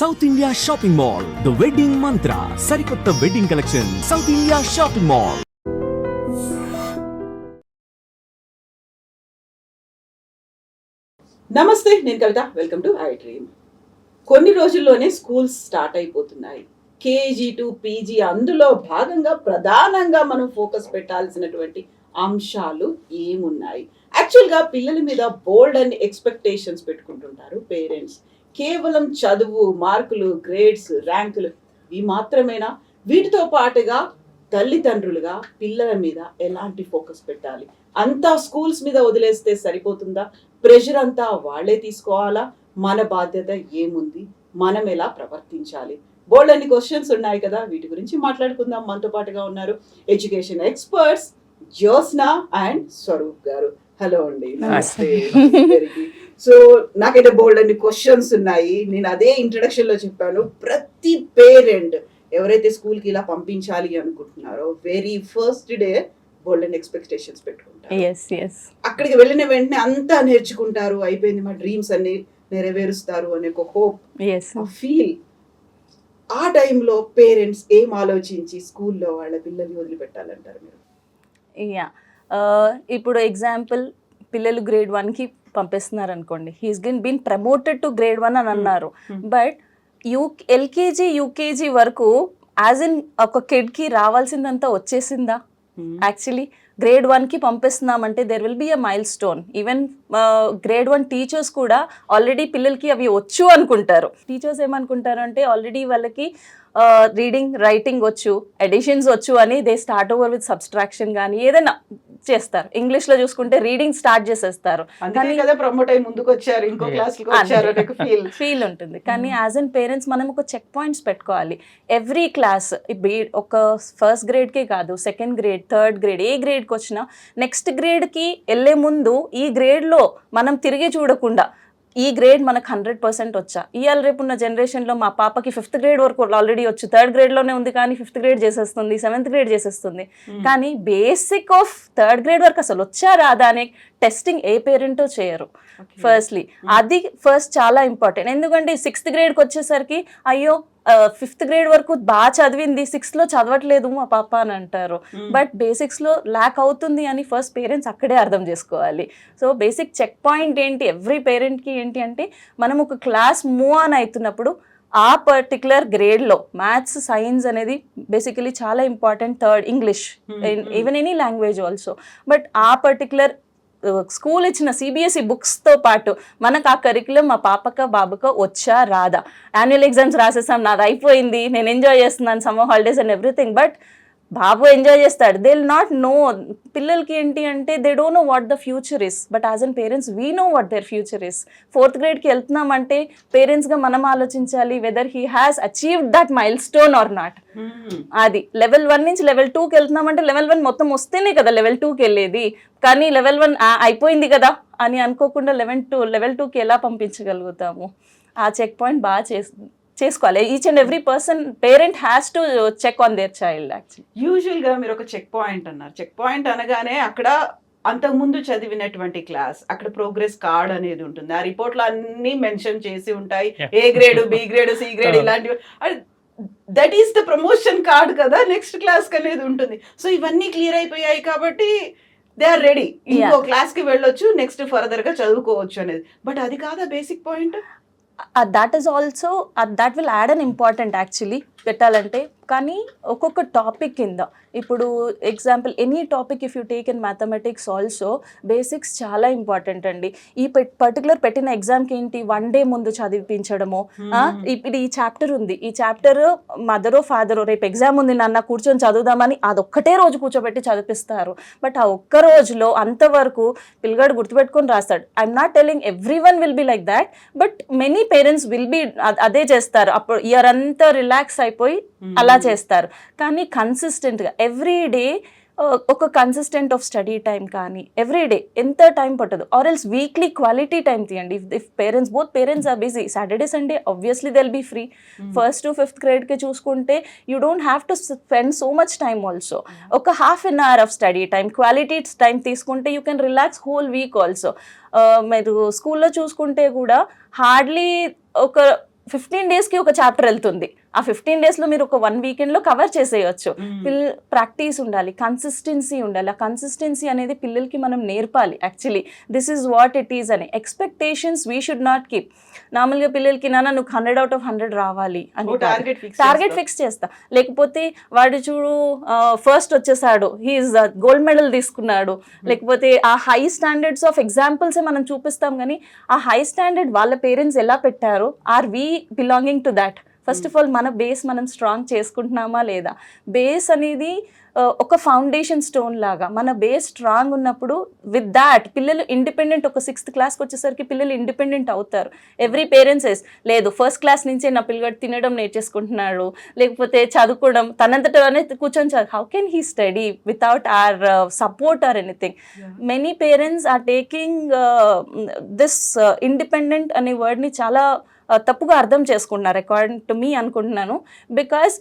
South India shopping mall, the wedding Mantra, సరికొత్త wedding collection, south India shopping mall. నమస్తే, నేను Kavitha. Welcome to I dream. కొన్ని రోజుల్లోనే schools start అయిపోతున్నాయి. కేజీ టు పీజీ, అందులో భాగంగా ప్రధానంగా మనం ఫోకస్ పెట్టాల్సినటువంటి అంశాలు ఏమున్నాయి? యాక్చువల్గా పిల్లల మీద బోల్డ్ అండ్ ఎక్స్పెక్టేషన్స్ పెట్టుకుంటుంటారు పేరెంట్స్. కేవలం చదువు, మార్కులు, గ్రేడ్స్, ర్యాంకులు ఇవి మాత్రమేనా? వీటితో పాటుగా తల్లిదండ్రులుగా పిల్లల మీద ఎలాంటి ఫోకస్ పెట్టాలి? అంతా స్కూల్స్ మీద వదిలేస్తే సరిపోతుందా? ప్రెషర్ అంతా వాళ్ళే తీసుకోవాలా? మన బాధ్యత ఏముంది? మనం ఎలా ప్రవర్తించాలి? బోల్డ్ అన్ని క్వశ్చన్స్ ఉన్నాయి కదా, వీటి గురించి మాట్లాడుకుందాం. మనతో పాటుగా ఉన్నారు education experts Jyotsna and Swaroop garu. Hello అండి, నమస్తే. సో నాకైతే బోల్డ్ అన్ని క్వశ్చన్స్ ఉన్నాయి. నేను అదే ఇంట్రడక్షన్ లో చెప్పాను. ప్రతి పేరెంట్ ఎవరైతే స్కూల్ కి ఇలా పంపించాలి అనుకుంటున్నారో very first day bold and expectations పెట్టుకుంటారు. అక్కడికి వెళ్ళిన వెంటనే అంతా నేర్చుకుంటారు, అయిపోయింది, మా డ్రీమ్స్ అన్ని నెరవేరుస్తారు అనే ఒక హోప్, ఫీల్. ఆ టైంలో పేరెంట్స్ ఏం ఆలోచించి స్కూల్లో వాళ్ళ పిల్లల్ని వదిలిపెట్టాలంటారు మీరు? ఇప్పుడు ఎగ్జాంపుల్, పిల్లలు గ్రేడ్ 1కి పంపిస్తున్నారు అనుకోండి, he's been promoted to grade 1 అని అన్నారు. బట్ ఎల్కేజీ యూకేజీ వరకు యాజ్ ఇన్ ఒక కిడ్కి రావాల్సిందంతా వచ్చేసిందా? యాక్చువల్లీ గ్రేడ్ 1కి పంపిస్తున్నామంటే there will be a milestone. Even grade 1 teachers కూడా ఆల్రెడీ పిల్లలకి అవి వచ్చు అనుకుంటారు. టీచర్స్ ఏమనుకుంటారు అంటే ఆల్రెడీ వాళ్ళకి రీడింగ్, రైటింగ్ వచ్చు, ఎడిషన్స్ వచ్చు అని they start over with subtraction కానీ ఏదైనా చేస్తారు. ఇంగ్లీష్ లో చూసుకుంటే రీడింగ్ స్టార్ట్ చేసేస్తారు, ఫీల్ ఉంటుంది. కానీ యాజ్ అన్ పేరెంట్స్ మనం ఒక చెక్ పాయింట్స్ పెట్టుకోవాలి. ఎవ్రీ క్లాస్, ఒక ఫస్ట్ గ్రేడ్కే కాదు, సెకండ్ గ్రేడ్, థర్డ్ గ్రేడ్, ఏ గ్రేడ్కి వచ్చినా నెక్స్ట్ గ్రేడ్కి వెళ్ళే ముందు ఈ గ్రేడ్లో మనం తిరిగి చూడకుండా ఈ గ్రేడ్ మనకు 100% వచ్చా, ఇవాళ రేపు ఉన్న జనరేషన్లో మా పాపకి 5th గ్రేడ్ వరకు ఆల్రెడీ వచ్చు, 3rd గ్రేడ్లోనే ఉంది కానీ 5th గ్రేడ్ చేసేస్తుంది, 7th గ్రేడ్ చేసేస్తుంది. కానీ బేసిక్ ఆఫ్ 3rd గ్రేడ్ వరకు అసలు వచ్చా రాదా అనే టెస్టింగ్ ఏ పేరెంటో చేయరు. ఫస్ట్లీ అది ఫస్ట్ చాలా ఇంపార్టెంట్. ఎందుకంటే 6th గ్రేడ్కి వచ్చేసరికి అయ్యో 5th గ్రేడ్ వరకు బాగా చదివింది, 6th లో చదవట్లేదు మా పాప అని అంటారు. బట్ బేసిక్స్లో ల్యాక్ అవుతుంది అని ఫస్ట్ పేరెంట్స్ అక్కడే అర్థం చేసుకోవాలి. సో బేసిక్ చెక్ పాయింట్ ఏంటి ఎవ్రీ పేరెంట్కి ఏంటి అంటే, మనం ఒక క్లాస్ మూవ్ ఆన్ అవుతున్నప్పుడు ఆ పర్టికులర్ గ్రేడ్లో మ్యాథ్స్, సైన్స్ అనేది బేసికలీ చాలా important. Third English, even any language also. But ఆ పర్టికులర్ స్కూల్ ఇచ్చిన సిబిఎస్ఈ బుక్స్తో పాటు మనకు ఆ కరికులం మా పాపక బాబుక వచ్చా రాదా? యాన్యువల్ ఎగ్జామ్స్ రాసేసాం, నాది అయిపోయింది, నేను ఎంజాయ్ చేస్తున్నాను summer holidays and everything, but Babu enjoy చేస్తాడు, దే విల్ నాట్ నో. పిల్లలకి ఏంటి అంటే they don't know what the future is, but as an parents we know what their future is. 4th గ్రేడ్కి వెళ్తున్నామంటే పేరెంట్స్గా మనం ఆలోచించాలి whether he has achieved that mile stone or not. అది level 1 నుంచి level 2కి వెళ్తున్నామంటే level 1 మొత్తం వస్తేనే కదా లెవెల్ 2కి వెళ్ళేది. కానీ లెవెల్ 1 అయిపోయింది కదా అని అనుకోకుండా లెవెల్ 2కి ఎలా పంపించగలుగుతాము? ఆ చెక్ పాయింట్ బాగా చేసుకోవాలి. Each and every person, parent has to check on their child. Actually యూజువల్గా మీరు ఒక చెక్ పాయింట్ అన్నారు. చెక్ పాయింట్ అనగానే అక్కడ అంతకుముందు చదివినటువంటి క్లాస్, అక్కడ ప్రోగ్రెస్ కార్డ్ అనేది ఉంటుంది. ఆ రిపోర్ట్లో అన్ని మెన్షన్ చేసి ఉంటాయి, A grade, B grade, C grade, ఇలాంటివి. That is the promotion card కదా నెక్స్ట్ క్లాస్ అనేది ఉంటుంది. సో ఇవన్నీ క్లియర్ అయిపోయాయి కాబట్టి దే ఆర్ రెడీ, ఇంకో క్లాస్ కి వెళ్ళొచ్చు, నెక్స్ట్ ఫర్దర్ గా చదువుకోవచ్చు అనేది. బట్ అది కాదా basic point? That is also, that will add an important actually పెట్టాలంటే. కానీ ఒక్కొక్క టాపిక్ కింద, ఇప్పుడు example any topic if you take in mathematics also basics చాలా ఇంపార్టెంట్ అండి. ఈ పర్టికులర్ పెట్టిన ఎగ్జామ్కి ఏంటి 1 డే ముందు చదివించడము. ఇప్పుడు ఈ చాప్టర్ ఉంది, ఈ చాప్టర్ మదరో ఫాదరో రేపు ఎగ్జామ్ ఉంది నాన్న కూర్చొని చదువుదామని అదొక్కటే రోజు కూర్చోబెట్టి చదివిస్తారు. బట్ ఆ ఒక్క రోజులో అంతవరకు పిల్లగాడు గుర్తుపెట్టుకొని రాస్తాడు. I'm not telling every one will be like that, but many parents will be అదే చేస్తారు. అప్పుడు ఇయర్ అంతా రిలాక్స్ అయిపోయి అలా చేస్తారు. కానీ కన్సిస్టెంట్గా ఎవ్రీ డే ఒక కన్సిస్టెంట్ ఆఫ్ స్టడీ టైం కానీ ఎవ్రీ డే ఎంత టైం పట్టదు, or else weekly quality time తీయండి. If both parents are busy, Saturday Sunday obviously they'll be free. 1st to 5th గ్రేడ్కి చూసుకుంటే you don't have to spend so much time also. ఒక ½ an hour of study time, quality time తీసుకుంటే you can relax whole week also. మీరు స్కూల్లో చూసుకుంటే కూడా hardly ఒక 15 డేస్కి ఒక చాప్టర్ వెళ్తుంది. ఆ 15 డేస్లో మీరు ఒక 1 వీకెండ్లో కవర్ చేసేయచ్చు. ప్రాక్టీస్ ఉండాలి, కన్సిస్టెన్సీ ఉండాలి. ఆ కన్సిస్టెన్సీ అనేది పిల్లలకి మనం నేర్పాలి. Actually this is what it is అని. Expectations we should not keep. నార్మల్గా పిల్లలకి నాన్న నువ్వు 100/100 రావాలి అని టార్గెట్ ఫిక్స్ చేస్తా. లేకపోతే వాడు చూడు ఫస్ట్ వచ్చేసాడు, హీఈస్ గోల్డ్ మెడల్ తీసుకున్నాడు, లేకపోతే ఆ హై స్టాండర్డ్స్ ఆఫ్ ఎగ్జాంపుల్సే మనం చూపిస్తాం. కానీ ఆ హై స్టాండర్డ్ వాళ్ళ పేరెంట్స్ ఎలా పెట్టారు, are we belonging to that? First of all మన బేస్ మనం స్ట్రాంగ్ చేసుకుంటున్నామా లేదా? బేస్ అనేది ఒక ఫౌండేషన్ స్టోన్ లాగా. మన బేస్ స్ట్రాంగ్ ఉన్నప్పుడు విత్ దాట్ పిల్లలు ఇండిపెండెంట్. ఒక 6th క్లాస్కి వచ్చేసరికి పిల్లలు ఇండిపెండెంట్ అవుతారు. ఎవ్రీ పేరెంట్స్ లేదు ఫస్ట్ క్లాస్ నుంచే నా పిల్లగాడు తినడం నేర్చేసుకుంటున్నాడు, లేకపోతే చదువుకోవడం తనంతటనే కూర్చొని చదువు. How can he study without our support or anything? Many parents are taking this independent అనే వర్డ్ని చాలా తప్పుగా అర్థం చేసుకుంటున్నారు అకార్డింగ్ టు మీ అనుకుంటున్నాను. Because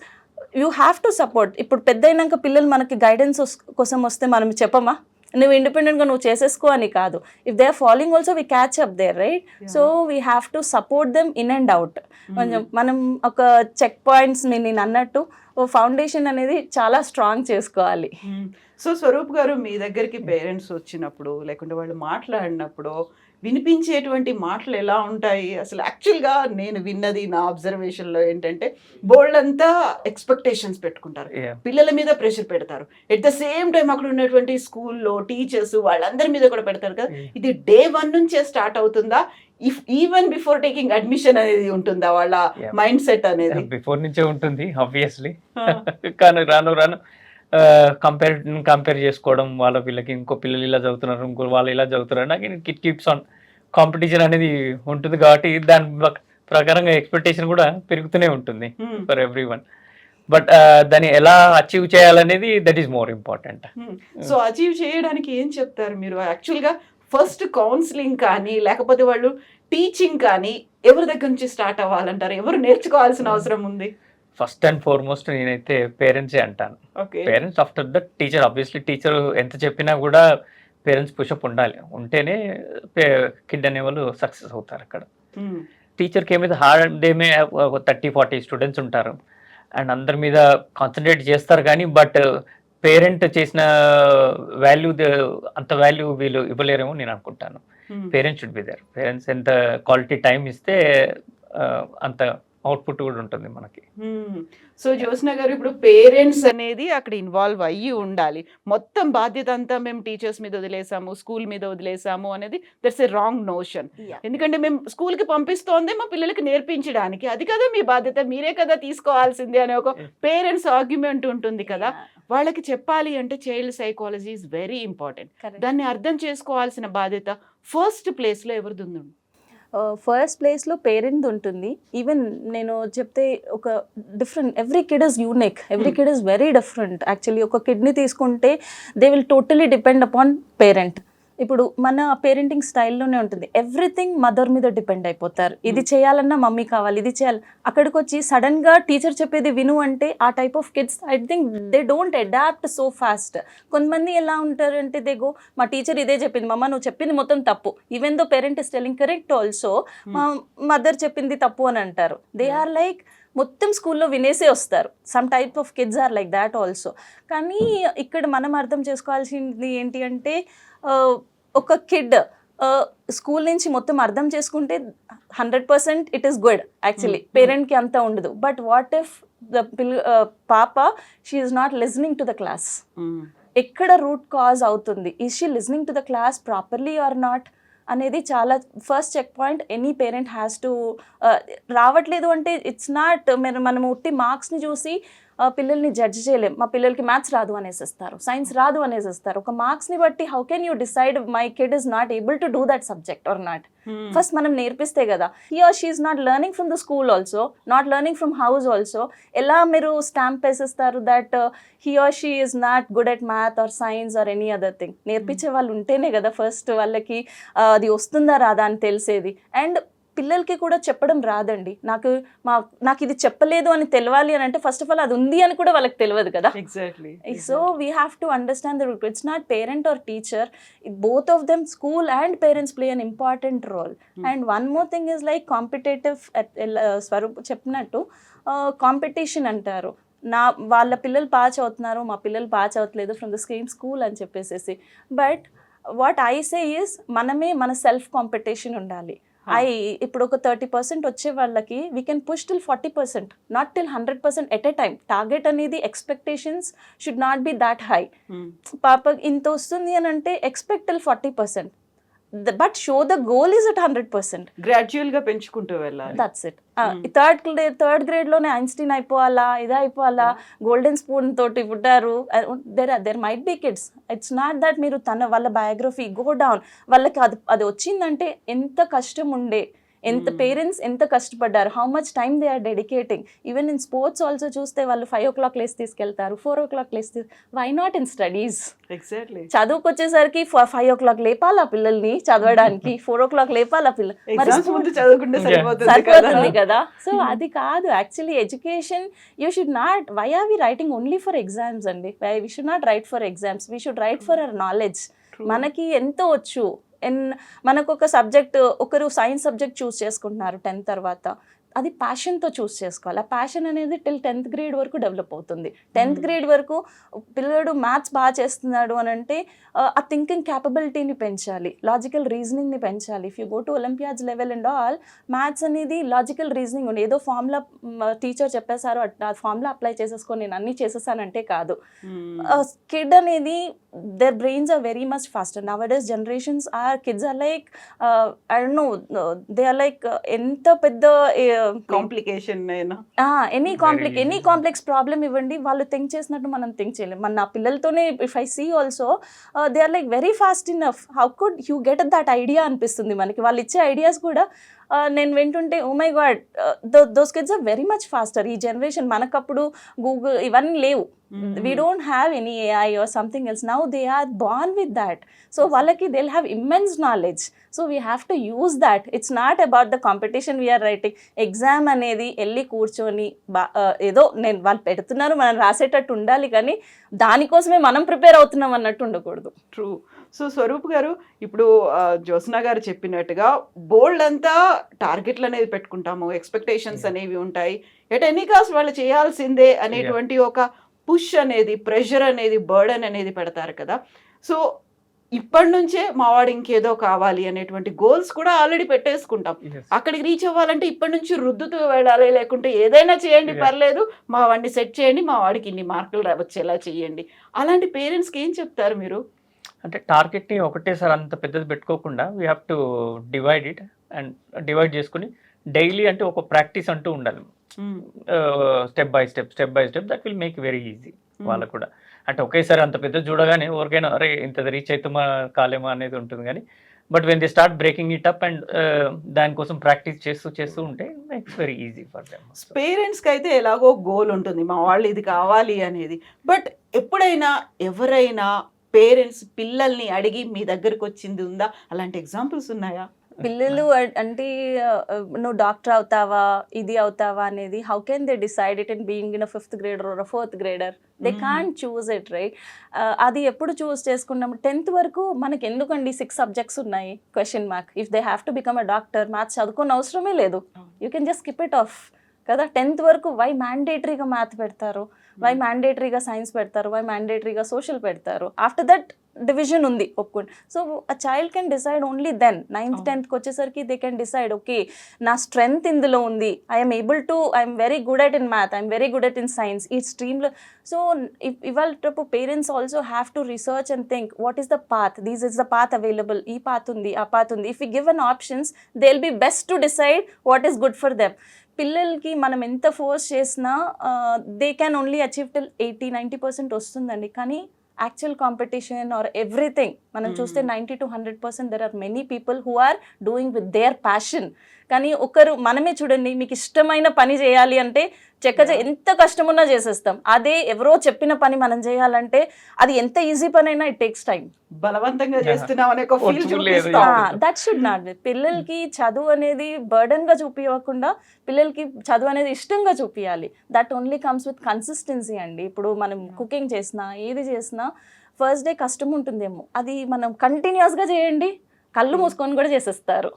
you have to support. ఇప్పుడు పెద్ద అయినాక పిల్లలు మనకి గైడెన్స్ కోసం వస్తే మనం చెప్పమా నువ్వు ఇండిపెండెంట్గా నువ్వు చేసేసుకో అని? కాదు. If they are following also we catch up there, right? So we have to support them in and out. కొంచెం మనం ఒక చెక్ పాయింట్స్ నేను అన్నట్టు ఓ ఫౌండేషన్ అనేది చాలా స్ట్రాంగ్ చేసుకోవాలి. సో స్వరూప్ గారు, మీ దగ్గరికి పేరెంట్స్ వచ్చినప్పుడు లేకుంటే వాళ్ళు మాట్లాడినప్పుడు వినిపించేటువంటి మాటలు ఎలా ఉంటాయి? అసలు యాక్చువల్గా నేను విన్నది నా అబ్జర్వేషన్లో ఏంటంటే బోల్డ్ అంతా ఎక్స్పెక్టేషన్స్ పెట్టుకుంటారు, పిల్లల మీద ప్రెషర్ పెడతారు. ఎట్ ద సేమ్ టైం అక్కడ ఉన్నటువంటి స్కూల్లో టీచర్స్ వాళ్ళందరి మీద కూడా పెడతారు కదా. ఇది డే 1 నుంచే స్టార్ట్ అవుతుందా? If even before taking admission అనేది ఉంటుందా వాళ్ళ మైండ్ సెట్ అనేది? బిఫోర్ నుంచే ఉంటుంది ఆబ్వియస్లీ. కానీ రాను రాను కంపేర్ చేసుకోవడం, వాళ్ళ పిల్లకి ఇంకో పిల్లలు ఇలా చదువుతున్నారు, ఇంకో వాళ్ళు ఇలా చదువుతున్నారు, నాకు ఇట్ కీప్స్ ఆన్ కాంపిటీషన్ అనేది ఉంటుంది. కాబట్టి దాని ప్రకారంగా ఎక్స్పెక్టేషన్ కూడా పెరుగుతూనే ఉంటుంది ఫర్ ఎవ్రీ వన్. బట్ దాన్ని ఎలా అచీవ్ చేయాలనేది that is more important. So achieve చేయడానికి ఏం చెప్తారు మీరు? యాక్చువల్గా ఫస్ట్ కౌన్సిలింగ్ కానీ లేకపోతే వాళ్ళు టీచింగ్ కానీ ఎవరి దగ్గర నుంచి స్టార్ట్ అవ్వాలంటారు? ఎవరు నేర్చుకోవాల్సిన అవసరం ఉంది? ఫస్ట్ అండ్ ఫార్మోస్ట్ నేనైతే పేరెంట్సే అంటాను. Parents after that teacher. Obviously teacher ఎంత చెప్పినా కూడా పేరెంట్స్ పుషప్ ఉండాలి. ఉంటేనే కిడ్ అనేవాళ్ళు సక్సెస్ అవుతారు అక్కడ. టీచర్కి ఏమైతే హార్డ్ ఏమే 30-40 స్టూడెంట్స్ ఉంటారు అండ్ అందరి మీద కాన్సన్ట్రేట్ చేస్తారు. కానీ బట్ పేరెంట్ చేసిన వాల్యూ అంత వాల్యూ వీళ్ళు ఇవ్వలేరేమో నేను అనుకుంటాను. Parents should be there. Parents ఎంత క్వాలిటీ టైం ఇస్తే అంత అవుట్పుట్ కూడా ఉంటుంది మనకి. సో జ్యోత్స్న గారు, ఇప్పుడు పేరెంట్స్ అనేది అక్కడ ఇన్వాల్వ్ అయ్యి ఉండాలి. మొత్తం బాధ్యత అంతా మేము టీచర్స్ మీద వదిలేసాము, స్కూల్ మీద వదిలేసాము అనేది దట్స్ ఎ రాంగ్ నోషన్. ఎందుకంటే మేము స్కూల్కి పంపిస్తోంది మా పిల్లలకి నేర్పించడానికి, అది కదా మీ బాధ్యత, మీరే కదా తీసుకోవాల్సింది అనే ఒక పేరెంట్స్ ఆర్గ్యుమెంట్ ఉంటుంది కదా. వాళ్ళకి చెప్పాలి అంటే child psychology is very important. దాన్ని అర్థం చేసుకోవాల్సిన బాధ్యత ఫస్ట్ ప్లేస్లో ఎవరిది ఉంది? ఫస్ట్ ప్లేస్లో పేరెంట్ ఉంటుంది. ఈవెన్ నేను చెప్తే ఒక different, every kid is unique, every kid is very different. Actually ఒక కిడ్ని తీసుకుంటే they will totally depend upon parent. ఇప్పుడు మన పేరెంటింగ్ స్టైల్లోనే ఉంటుంది. ఎవ్రీథింగ్ మదర్ మీద డిపెండ్ అయిపోతారు. ఇది చేయాలన్నా మమ్మీ కావాలి, ఇది చేయాలి. అక్కడికి వచ్చి సడన్గా టీచర్ చెప్పేది విను అంటే ఆ type of kids I think they don't adapt so fast. కొంతమంది ఎలా ఉంటారంటే దే గో, మా టీచర్ ఇదే చెప్పింది, మమ్మ నువ్వు చెప్పింది మొత్తం తప్పు. Even though parent is telling correct also, మా మదర్ చెప్పింది తప్పు అని అంటారు. దే ఆర్ లైక్ మొత్తం స్కూల్లో వినేసే వస్తారు. Some type of kids are like that also. కానీ ఇక్కడ మనం అర్థం చేసుకోవాల్సింది ఏంటి అంటే ఒక కిడ్ స్కూల్ నుంచి మొత్తం అర్థం చేసుకుంటే 100% ఇట్ ఈస్ గుడ్. యాక్చువల్లీ పేరెంట్కి అంత ఉండదు. బట్ వాట్ ఇఫ్ ద పాప she is not listening to the class? ఎక్కడ రూట్ కాజ్ అవుతుంది? Is she listening to the class properly or not అనేది చాలా first check point any parent has to. రావట్లేదు అంటే ఇట్స్ నాట్ మనం ఉట్టి మార్క్స్ని చూసి పిల్లల్ని జడ్జ్ చేయలేం. మా పిల్లలకి మ్యాథ్స్ రాదు అనేసిస్తారు, సైన్స్ రాదు అనేసిస్తారు. ఒక మార్క్స్ని బట్టి how can you decide my kid is not able to do that subject or not? First మనం నేర్పిస్తే కదా. He or she is not learning from the school also, not learning from house also. ఎలా మీరు stamp వేసేస్తారు that he or she is not good at math or science or any other thing? నేర్పించే వాళ్ళు ఉంటేనే కదా first వాళ్ళకి అది వస్తుందా రాదా అని తెలిసేది. అండ్ పిల్లలకి కూడా చెప్పడం రాదండి. నాకు ఇది చెప్పలేదు అని తెలవాలి అని అంటే ఫస్ట్ ఆఫ్ ఆల్ అది ఉంది అని కూడా వాళ్ళకి తెలియదు కదా. Exactly. So we have to understand that it's not parent or teacher, both of them school and parents play an important role. And one more thing is like competitive, Swaroop చెప్పినట్టు competition అంటారు. వాళ్ళ పిల్లలు బాగా చదువుతున్నారు, మా పిల్లలు బాగా చదవట్లేదు ఫ్రమ్ ద సేమ్ స్కూల్ అని చెప్పేసి. But what I say is మన సెల్ఫ్ కాంపిటీషన్ ఉండాలి. ఇప్పుడు ఒక 30% వచ్చే వాళ్ళకి we can push till 40%, not till 100% at a time. Target అనేది expectations should not be that high. పాప ఇంత వస్తుంది అని అంటే expect till 40%, but so the goal is at 100%. Gradual గా పెంచుకుంటూ వెళ్ళాలి. That's it. థర్డ్ గ్రేడ్ లోనే ఐన్స్టీన్ అయిపోవాలా, ఇది అయిపోవాలా, గోల్డెన్ స్పూన్ తోటి పుట్టారు. There might be kids, it's not that మీరు వాళ్ళ బయోగ్రఫీ గో డౌన్, వాళ్ళకి అది వచ్చిందంటే ఎంత కష్టం ఉండే, ఎంత పేరెంట్స్ ఎంత కష్టపడ్డారు, how much time they are dedicating. Even in sports also చూస్తే వాళ్ళు 5 o'clock లేసి తీసుకెళ్తారు, 4 o'clock లేసి. Why not in studies? Exactly. చదువుకు వచ్చేసరికి 5 o'clock లేపాలా పిల్లల్ని చదవడానికి, 4 o'clock లేపాలా సరిపోతుంది కదా. సో అది కాదు actually education. You should not, why are we writing only for exams అండి? We should not write for exams, we should write for our knowledge. మనకి ఎంతో వచ్చు. మనకు ఒక సబ్జెక్ట్, ఒకరు సైన్స్ సబ్జెక్ట్ చూస్ చేసుకుంటున్నారు 10th తర్వాత, అది ప్యాషన్తో చూస్ చేసుకోవాలి. ఆ ప్యాషన్ అనేది టిల్ 10th grade వరకు డెవలప్ అవుతుంది. 10th grade వరకు పిల్లడు మ్యాథ్స్ బాగా చేస్తున్నాడు అని అంటే ఆ థింకింగ్ క్యాపబిలిటీని పెంచాలి, లాజికల్ రీజనింగ్ని పెంచాలి. If you go to Olympiads level and all, maths అనేది లాజికల్ రీజనింగ్ ఉంది. ఏదో ఫార్ములా టీచర్ చెప్పేశారు, ఆ ఫార్ములా అప్లై చేసేసుకొని నేను అన్నీ చేసేసానంటే కాదు. కిడ్ అనేది their brains are very much faster. Nowadays generations are, kids are like I don't know, they are like ఎంత పెద్ద కాంప్లికేషన్ ఎనీ కాంప్లెక్స్ ప్రాబ్లమ్ ఇవ్వండి, వాళ్ళు థింక్ చేసినట్టు మనం థింక్ చేయలేము. మన నా పిల్లలతోనే if I see also they are like very fast enough. How could you get that idea అనిపిస్తుంది మనకి. వాళ్ళు ఇచ్చే ఐడియాస్ కూడా నేను వింటుంటే oh my god, those kids are very much faster. ఈ జనరేషన్, మనకప్పుడు గూగుల్ ఇవన్నీ లేవు. We don't have any AI or something else. Now they are born with that. So వాళ్ళకి they'll have immense knowledge. So we have to use that. It's not about the competition we are writing. Exam అనేది వెళ్ళి కూర్చొని ఏదో వాళ్ళు పెడుతున్నారు మనం రాసేటట్టు ఉండాలి, కానీ దానికోసమే మనం ప్రిపేర్ అవుతున్నాం అన్నట్టు ఉండకూడదు. ట్రూ. సో స్వరూప్ గారు, ఇప్పుడు జ్యోత్స్న గారు చెప్పినట్టుగా బోల్డ్ అంతా టార్గెట్లు అనేది పెట్టుకుంటాము, ఎక్స్పెక్టేషన్స్ అనేవి ఉంటాయి, ఎట్ ఎనీ కాస్ట్ వాళ్ళు చేయాల్సిందే అనేటువంటి ఒక పుష్ అనేది, ప్రెషర్ అనేది, బర్డన్ అనేది పెడతారు కదా. సో ఇప్పటి నుంచే మావాడు ఇంకేదో కావాలి అనేటువంటి గోల్స్ కూడా ఆల్రెడీ పెట్టేసుకుంటాం. అక్కడికి రీచ్ అవ్వాలంటే ఇప్పటి నుంచి రుద్దుతూ వెళ్ళాలి, లేకుంటే ఏదైనా చేయండి పర్లేదు, మా వాడిని సెట్ చేయండి, మా వాడికి ఇన్ని మార్కులు వచ్చేలా చేయండి. అలాంటి పేరెంట్స్కి ఏం చెప్తారు మీరు? అంటే టార్గెట్ని ఒకటేసారి అంత పెద్దది పెట్టుకోకుండా we have to divide it, and divide చేసుకుని డైలీ అంటే ఒక ప్రాక్టీస్ అంటూ ఉండాలి. Step by step that will make very easy వాళ్ళకు కూడా. అంటే ఒకేసారి అంత పెద్ద చూడగానే ఎవరికైనా అరే ఇంత రీచ్ అవుతామా కాలేమా అనేది ఉంటుంది, కానీ but when they start breaking it up and దానికోసం ప్రాక్టీస్ చేస్తూ ఉంటే it's very easy for them. పేరెంట్స్కి అయితే ఎలాగో గోల్ ఉంటుంది, మా వాళ్ళు ఇది కావాలి అనేది. బట్ ఎప్పుడైనా ఎవరైనా పేరెంట్స్ పిల్లల్ని అడిగి మీ దగ్గరకు వచ్చింది ఉందా? అలాంటి ఎగ్జాంపుల్స్ ఉన్నాయా? పిల్లలు అంటే నువ్వు డాక్టర్ అవుతావా, ఇది అవుతావా అనేది how can they decide it in being in 5th grader or a 4th grader? They can't choose it, right? అది ఎప్పుడు చూస్ చేసుకున్నాము? 10th వరకు మనకి ఎందుకండి 6 subjects ఉన్నాయి, question mark. If they have to become a doctor, maths చదువుకోని అవసరమే లేదు, you can just skip it off కదా. 10th వరకు వై మ్యాండేటరీగా మ్యాథ్ పెడతారు, వై మ్యాండేటరీగా సైన్స్ పెడతారు, వై మ్యాండేటరీగా సోషల్ పెడతారు? ఆఫ్టర్ దట్ డివిజన్ ఉంది, ఒప్పుకోండి. So a child can decide only then. 9th 10th వచ్చేసరికి దే కెన్ డిసైడ్, ఓకే నా స్ట్రెంగ్త్ ఇందులో ఉంది, I'm very good at in math, I'm very good at in science, ఈ స్ట్రీమ్లో. సో ఇవాళ parents also have to research and think what is the path, these is the path available, ఈ path ఉంది, ఆ path ఉంది. If you give an options they will B best to decide what is good for them. పిల్లలకి మనం ఎంత force చేసినా they can only achieve till 80-90% వస్తుందండి. కానీ యాక్చువల్ కాంపిటీషన్ ఆర్ ఎవ్రీథింగ్ మనం చూస్తే 90 to 100% there are many people who are doing with their passion. కానీ మనమే చూడండి, మీకు ఇష్టమైన పని చేయాలి అంటే ఎంత కష్టం ఉన్నా చేసేస్తాం. అదే ఎవరో చెప్పిన పని మనం చేయాలంటే అది ఎంత ఈజీ పని అయినా ఇట్ టేక్స్ టైం. బలవంతంగా చేస్తున్నాం అనే ఒక feel that should not B. పిల్లలకి చదువు అనేది బర్డన్ గా చూపించకుండా పిల్లలకి చదువు అనేది ఇష్టంగా చూపించాలి. That only comes with consistency అండి. ఇప్పుడు మనం కుకింగ్ చేసినా ఏది చేసినా ఫస్ట్ డే కష్టం ఉంటుందేమో, అది మనం కంటిన్యూస్ గా చేయండి, కళ్ళు మూసుకొని కూడా చేసేస్తారు.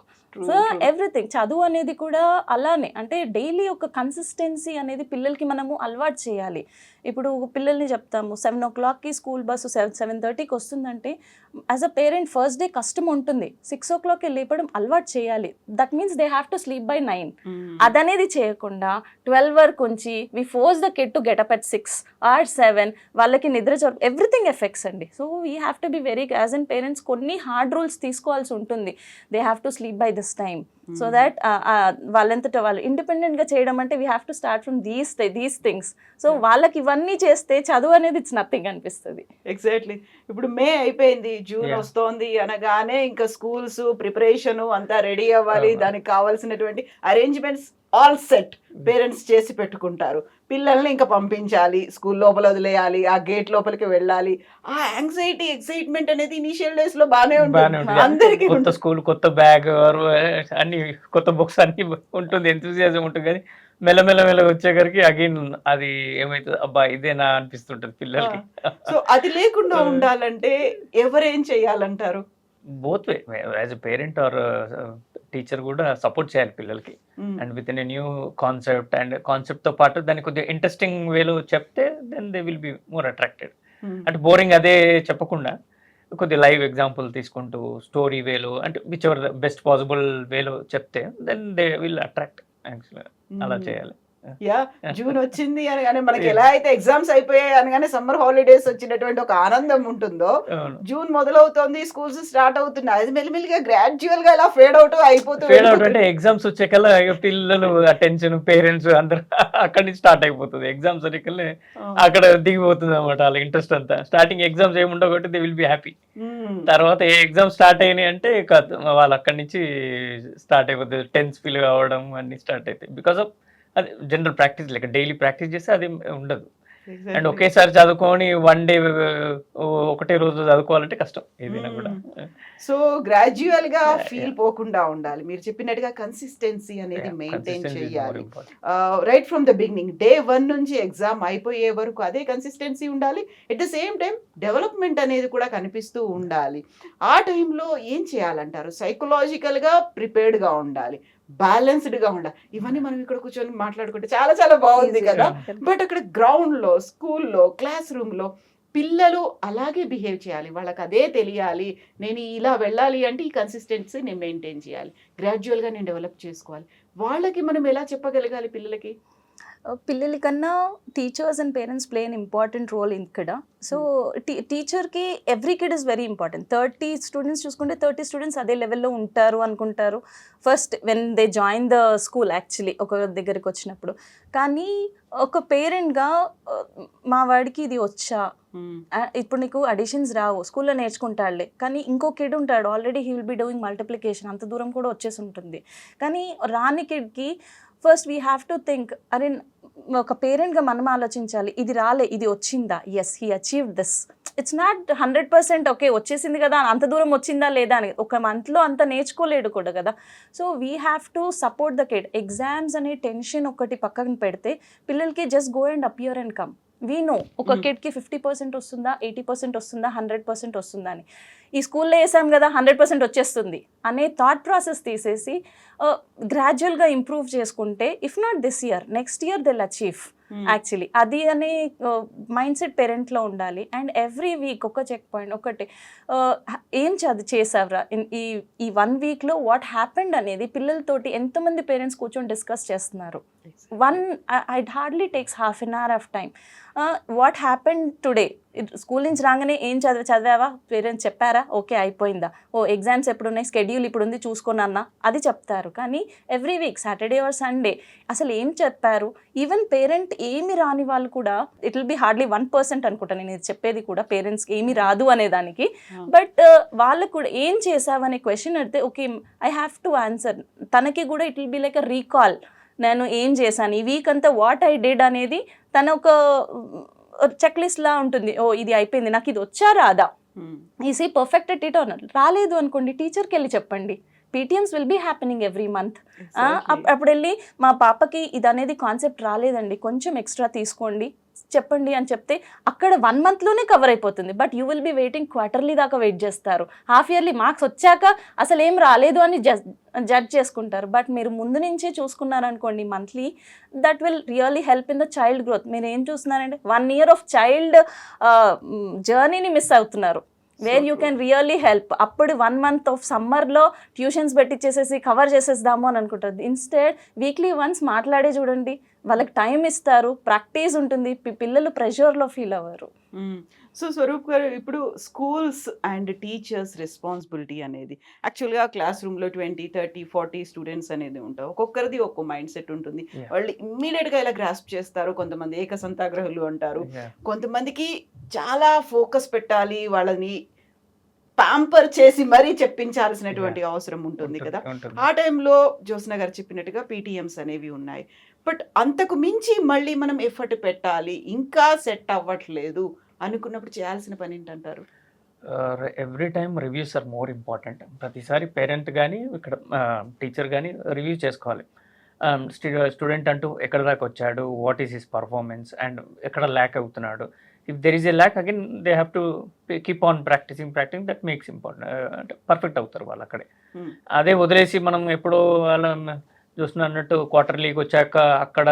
సో ఎవ్రీథింగ్ చదువు అనేది కూడా అలానే, అంటే డైలీ ఒక కన్సిస్టెన్సీ అనేది పిల్లలకి మనము అలవాటు చేయాలి. ఇప్పుడు పిల్లల్ని చెప్తాము 7 o'clockకి స్కూల్ బస్సు 7:30కి వస్తుందంటే as a parent first day కష్టం ఉంటుంది, 6 o'clockకి లేపడం అలవాటు చేయాలి. That means they have to sleep by 9. అదనేది చేయకుండా 12 వరకు ఉంచి we force the kid to get up at 6 or 7, వాళ్ళకి నిద్ర ఎవ్రీథింగ్ ఎఫెక్ట్స్ అండి. So we have to be very as an parents కొన్ని హార్డ్ రూల్స్ తీసుకోవాల్సి ఉంటుంది. They have to sleep by this time so that వాళ్ళంతటా వాళ్ళు ఇండిపెండెంట్గా చేయడం అంటే we have to start from these things. So వాళ్ళకి ఇవన్నీ చేస్తే చదువు అనేది ఇట్స్ నథింగ్ అనిపిస్తుంది. ఎగ్జాక్ట్లీ. ఇప్పుడు మే అయిపోయింది, జూన్ వస్తోంది అనగానే ఇంకా స్కూల్స్ ప్రిపరేషన్ అంతా రెడీ అవ్వాలి, దానికి కావాల్సినటువంటి అరేంజ్మెంట్స్ ఆల్ సెట్ పేరెంట్స్ చేసి పెట్టుకుంటారు. పిల్లల్ని ఇంకా పంపించాలి, స్కూల్ లోపల వదిలేయాలి, ఆ గేట్ లోపలికి వెళ్ళాలి. ఆ యాంగ్జైటీ ఎక్సైట్మెంట్ అనేది ఇనిషియల్ డేస్ లో బానే ఉంటుంది అందరికి. కొత్త స్కూల్, కొత్త బ్యాగ్, అన్ని కొత్త బుక్స్ అన్ని ఉంటుంది, ఎంతూజియాజం ఉంటుంది. కానీ మెల్లమెల్ల వచ్చేసరికి అగైన్ అది ఏమైతుంది, అబ్బా ఇదేనా అనిపిస్తుంటది పిల్లలకి. సో అది లేకుండా ఉండాలంటే ఎవరేం చెయ్యాలంటారు? Both way, as a parent or teacher కూడా సపోర్ట్ చేయాలి పిల్లలకి. And with in a new concept, and concept తో పాటు దాన్ని కొద్దిగా ఇంట్రెస్టింగ్ వేలో చెప్తే then they will be more attracted. అంటే బోరింగ్ అదే చెప్పకుండా కొద్దిగా లైవ్ ఎగ్జాంపుల్ తీసుకుంటూ స్టోరీ వేలో, అంటే whichever the best possible వేలో చెప్తే దెన్ దే విల్ అట్రాక్ట్. యాక్చువల్గా అలా చేయాలి. యా, జూన్ వచ్చింది అనగానే మనకి ఎలా అయితే ఎగ్జామ్స్ అయిపోయాయి అనగానే సమ్మర్ హాలిడేస్ వచ్చినటువంటి ఒక ఆనందం ఉంటుందో, జూన్ మొదలవుతోంది, స్కూల్స్ స్టార్ట్ అవుతున్నాయి, అది మెల్లిమెల్లిగా గ్రాడ్యువల్ గా ఇలా ఫేడ్ అవుట్ అయిపోతుంది. అంటే ఎగ్జామ్స్ వచ్చేకల్లా పిల్లలు అటెన్షన్, పేరెంట్స్ అందరూ అక్కడి నుంచి స్టార్ట్ అయిపోతుంది. ఎగ్జామ్స్ వచ్చేకల్లా అక్కడ దిగిపోతుంది అనమాట వాళ్ళ ఇంట్రెస్ట్ అంతా. స్టార్టింగ్ ఎగ్జామ్స్ ఏముండవు కాబట్టి దే విల్ బి హ్యాపీ. తర్వాత ఏ ఎగ్జామ్స్ స్టార్ట్ అయినాయి అంటే వాళ్ళు అక్కడి నుంచి స్టార్ట్ అయిపోతుంది, టెన్స్ ఫీల్ కావడం అన్ని స్టార్ట్ అవుతాయి. బికాస్ ఆఫ్ అది general practice, like daily practice చేస్తే అది ఉండదు. అండ్ ఒకేసారి చదువుకొని వన్ డే ఒకటే రోజు చదువుకోవాలంటే కష్టం ఏదైనా కూడా. సో గ్రాడ్యువల్ గా ఫీల్ పోకుండా ఉండాలి. మీరు చెప్పినట్టుగా కన్సిస్టెన్సీ అనేది మెయింటైన్ చేయాలి. Right from the beginning, day 1 నుంచి ఎగ్జామ్ అయిపోయే వరకు అదే కన్సిస్టెన్సీ ఉండాలి. At the same time development అనేది కూడా కనిపిస్తూ ఉండాలి. ఆ టైంలో ఏం చేయాలంటారు? సైకలాజికల్ గా ప్రిపేర్డ్ గా ఉండాలి, బ్యాలెన్స్డ్ గా ఉండాలి. ఇవన్నీ మనం ఇక్కడ కూర్చొని మాట్లాడుకుంటే చాలా చాలా బాగుంది కదా. బట్ అక్కడ గ్రౌండ్ లో, స్కూల్లో, క్లాస్ రూమ్ లో పిల్లలు అలాగే బిహేవ్ చేయాలి, వాళ్ళకి అదే తెలియాలి. నేను ఇలా వెళ్ళాలి అంటే ఈ కన్సిస్టెన్సీ నేను మెయింటైన్ చేయాలి, గ్రాడ్యువల్గా నేను డెవలప్ చేసుకోవాలి. వాళ్ళకి మనం ఎలా చెప్పగలగాలి పిల్లలకి? పిల్లలకన్నా teachers and parents play an important role ఇక్కడ. సో టీచర్కి every kid is very important. 30 students చూసుకుంటే 30 స్టూడెంట్స్ అదే లెవెల్లో ఉంటారు అనుకుంటారు first when they join the school, actually ఒక దగ్గరికి వచ్చినప్పుడు. కానీ ఒక పేరెంట్గా మా వాడికి ఇది వచ్చా, ఇప్పుడు నీకు అడిషన్స్ రావు, స్కూల్లో నేర్చుకుంటాడులే, కానీ ఇంకో కిడ్ ఉంటాడు already he will be doing multiplication, అంత దూరం కూడా వచ్చేసి ఉంటుంది. కానీ రాని కిడ్కి first we have to think, అరే ఒక పేరెంట్గా మనం ఆలోచించాలి, ఇది రాలే, ఇది వచ్చిందా, yes he achieved this. It's not 100% okay వచ్చేసింది కదా, అంత దూరం వచ్చిందా లేదా అని. ఒక మంత్లో అంత నేర్చుకోలేడు కూడా కదా. So we have to support the kid. Exams అనే టెన్షన్ ఒకటి పక్కన పెడితే పిల్లలకి just go and appear and come. We know ఒక కిడ్కి 50% వస్తుందా, 80% వస్తుందా, 100% వస్తుందా అని. ఈ స్కూల్లో వేసాం కదా 100% వచ్చేస్తుంది అనే థాట్ ప్రాసెస్ తీసేసి గ్రాడ్యువల్గా ఇంప్రూవ్ చేసుకుంటే, if not this year next year they'll achieve. Actually అది అనే మైండ్ సెట్ పేరెంట్లో ఉండాలి. అండ్ ఎవ్రీ వీక్ ఒక చెక్ పాయింట్, ఒకటి ఏం చేసావురా ఈ 1 వీక్లో, వాట్ హ్యాపెండ్ అనేది పిల్లలతోటి ఎంతమంది పేరెంట్స్ కూర్చొని డిస్కస్ చేస్తున్నారు. It hardly takes ½ an hour of time. What happened today, school నుంచి రాగానే ఏం చదివావా, పేరెంట్స్ చెప్పారా, ఓకే అయిపోయిందా, ఓ ఎగ్జామ్స్ ఎప్పుడు ఉన్నాయి, స్కెడ్యూల్ ఇప్పుడు ఉంది చూసుకున్నా, అది చెప్తారు. కానీ every week Saturday or Sunday అసలు ఏం చెప్పారు. ఈవెన్ పేరెంట్ ఏమి రాని వాళ్ళు కూడా, ఇట్ విల్ బి హార్డ్లీ 1% అనుకుంటా నేను ఇది చెప్పేది కూడా, పేరెంట్స్కి ఏమి రాదు అనే దానికి. బట్ వాళ్ళకు కూడా ఏం చేసావు అనే క్వశ్చన్ అడితే okay I have to answer, తనకి కూడా it will be like a recall. నేను ఏం చేశాను ఈ వీక్ అంతా, వాట్ ఐ డిడ్ అనేది తన ఒక చెక్ లిస్ట్ లా ఉంటుంది. ఓ ఇది అయిపోయింది, నాకు ఇది వచ్చా రాదా, ఈసీ పర్ఫెక్ట్ అట్ ఇట్ అన్నారు. రాలేదు అనుకోండి, టీచర్కి వెళ్ళి చెప్పండి. PTMs will be happening every month. అప్పుడు వెళ్ళి మా పాపకి ఇది అనేది కాన్సెప్ట్ రాలేదండి, కొంచెం ఎక్స్ట్రా తీసుకోండి చెప్పండి అని చెప్తే అక్కడ 1 monthలోనే కవర్ అయిపోతుంది. But you will be waiting quarterly దాకా వెయిట్ చేస్తారు. హాఫ్ ఇయర్లీ మార్క్స్ వచ్చాక అసలు ఏం రాలేదు అని జడ్జ్ చేసుకుంటారు. బట్ మీరు ముందు నుంచే చూసుకున్నారనుకోండి monthly, that will really help in the child growth. మీరు ఏం చూస్తున్నారంటే 1 year ఆఫ్ చైల్డ్ జర్నీని మిస్ అవుతున్నారు, where you can really help. అప్పుడు 1 month ఆఫ్ సమ్మర్లో ట్యూషన్స్ పెట్టించేసేసి కవర్ చేసేద్దాము అని అనుకుంటారు. ఇన్స్టెడ్ వీక్లీ వన్స్ మాట్లాడే చూడండి, వాళ్ళకి టైం ఇస్తారు, ప్రాక్టీస్ ఉంటుంది, పిల్లలు ప్రెషర్లో ఫీల్ అవ్వరు. సో స్వరూప్ గారు, ఇప్పుడు స్కూల్స్ అండ్ టీచర్స్ రెస్పాన్సిబిలిటీ అనేది యాక్చువల్గా క్లాస్ రూమ్లో 20, 30, 40 స్టూడెంట్స్ అనేది ఉంటారు. ఒక్కొక్కరిది ఒక్కో మైండ్ సెట్ ఉంటుంది. వాళ్ళు ఇమ్మీడియట్గా ఇలా గ్రాస్ప్ చేస్తారు. కొంతమంది ఏకసంతాగ్రహులు అంటారు, కొంతమందికి చాలా ఫోకస్ పెట్టాలి, వాళ్ళని ప్యాంపర్ చేసి మరీ చెప్పించాల్సినటువంటి అవసరం ఉంటుంది కదా. ఆ టైంలో జ్యోత్స్న గారు చెప్పినట్టుగా పీటీఎమ్స్ అనేవి ఉన్నాయి. బట్ అంతకు మించి మళ్ళీ మనం ఎఫర్ట్ పెట్టాలి, ఇంకా సెట్ అవ్వట్లేదు అనుకున్నప్పుడు చేయాల్సిన పని ఏంటంటారు? Every time reviews are more important. ప్రతిసారి పేరెంట్ కానీ ఇక్కడ టీచర్ కానీ రివ్యూ చేసుకోవాలి. స్టూడెంట్ అంటూ ఎక్కడ దాకా వచ్చాడు, what is his performance and ఎక్కడ ల్యాక్ అవుతున్నాడు. If there is a lack again they have to keep on practicing that makes important. అంటే పర్ఫెక్ట్ అవుతారు వాళ్ళు అక్కడే. అదే వదిలేసి మనం ఎప్పుడో వాళ్ళ చూస్తున్నట్టు క్వార్టర్లీకి వచ్చాక అక్కడ